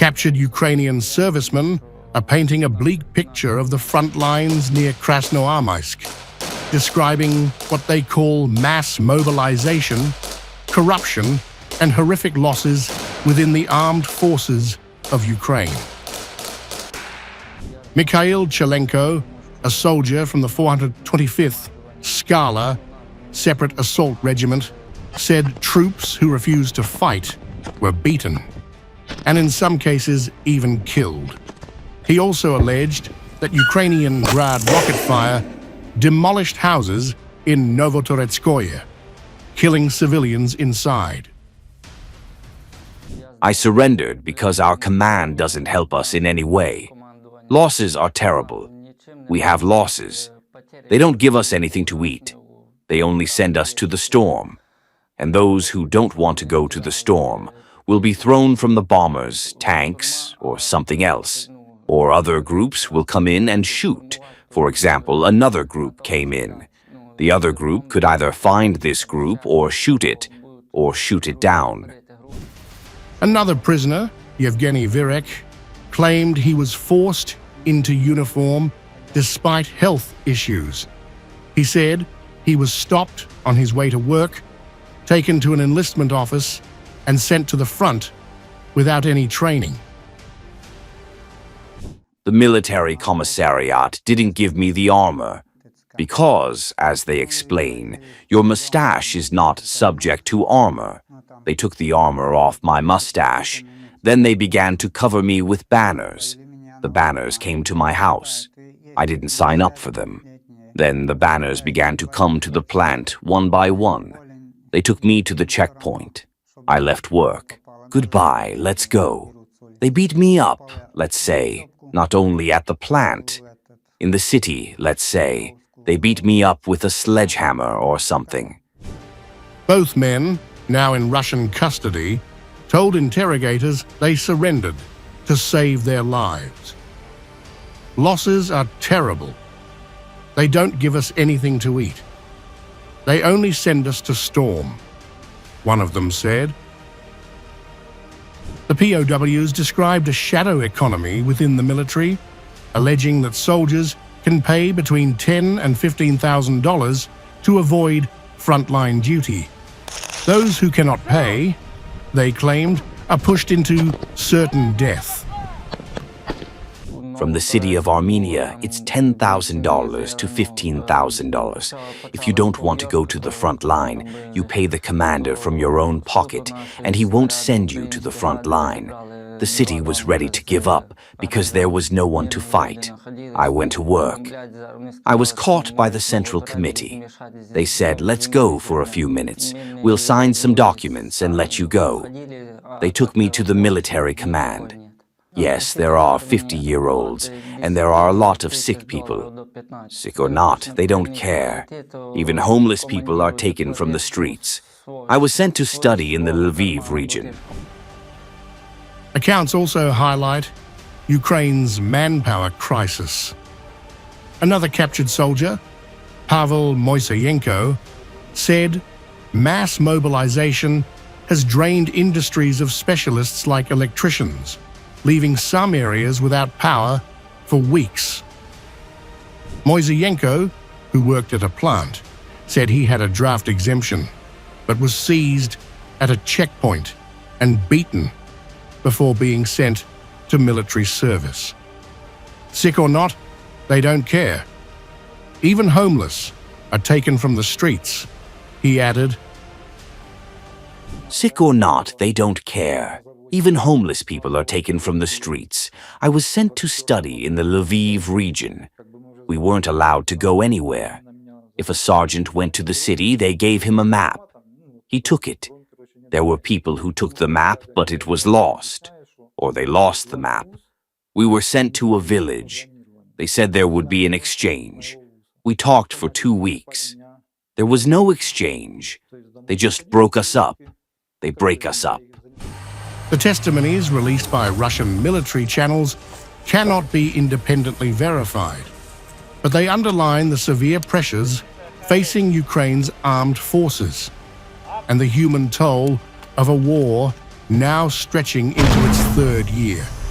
Captured Ukrainian servicemen are painting a bleak picture of the front lines near Krasnoarmysk, describing what they call mass mobilization, corruption, and horrific losses within the armed forces of Ukraine. Mikhail Chelenko, a soldier from the 425th Skala Separate Assault Regiment, said troops who refused to fight were beaten, and in some cases even killed. He also alleged that Ukrainian Grad rocket fire demolished houses in Novotoretskoye, killing civilians inside. I surrendered because our command doesn't help us in any way. Losses are terrible. We have losses. They don't give us anything to eat. They only send us to the storm. And those who don't want to go to the storm will be thrown from the bombers, tanks, or something else. Or other groups will come in and shoot. For example, another group came in. The other group could either find this group or shoot it down. Another prisoner, Yevgeny Virek, claimed he was forced into uniform despite health issues. He said he was stopped on his way to work, taken to an enlistment office, and sent to the front without any training. The military commissariat didn't give me the armor because, as they explain, your mustache is not subject to armor. They took the armor off my mustache. Then they began to cover me with banners. The banners came to my house. I didn't sign up for them. Then the banners began to come to the plant one by one. They took me to the checkpoint. I left work. Goodbye, let's go. They beat me up, let's say, not only at the plant. In the city, let's say, they beat me up with a sledgehammer or something. Both men, now in Russian custody, told interrogators they surrendered to save their lives. Losses are terrible. They don't give us anything to eat. They only send us to storm, one of them said. The POWs described a shadow economy within the military, alleging that soldiers can pay between $10,000 and $15,000 to avoid frontline duty. Those who cannot pay, they claimed, are pushed into certain death. From the city of Armenia, it's $10,000 to $15,000. If you don't want to go to the front line, you pay the commander from your own pocket, and he won't send you to the front line. The city was ready to give up because there was no one to fight. I went to work. I was caught by the Central Committee. They said, let's go for a few minutes. We'll sign some documents and let you go. They took me to the military command. Yes, there are 50-year-olds, and there are a lot of sick people. Sick or not, they don't care. Even homeless people are taken from the streets. I was sent to study in the Lviv region. Accounts also highlight Ukraine's manpower crisis. Another captured soldier, Pavel Moiseyenko, said mass mobilization has drained industries of specialists like electricians, leaving some areas without power for weeks. Moiseyenko, who worked at a plant, said he had a draft exemption, but was seized at a checkpoint and beaten before being sent to military service. Sick or not, they don't care. Even homeless are taken from the streets, he added. Sick or not, they don't care. Even homeless people are taken from the streets. I was sent to study in the Lviv region. We weren't allowed to go anywhere. If a sergeant went to the city, they gave him a map. He took it. There were people who took the map, but it was lost. Or they lost the map. We were sent to a village. They said there would be an exchange. We talked for 2 weeks. There was no exchange. They just broke us up. They break us up. The testimonies released by Russian military channels cannot be independently verified, but they underline the severe pressures facing Ukraine's armed forces and the human toll of a war now stretching into its third year.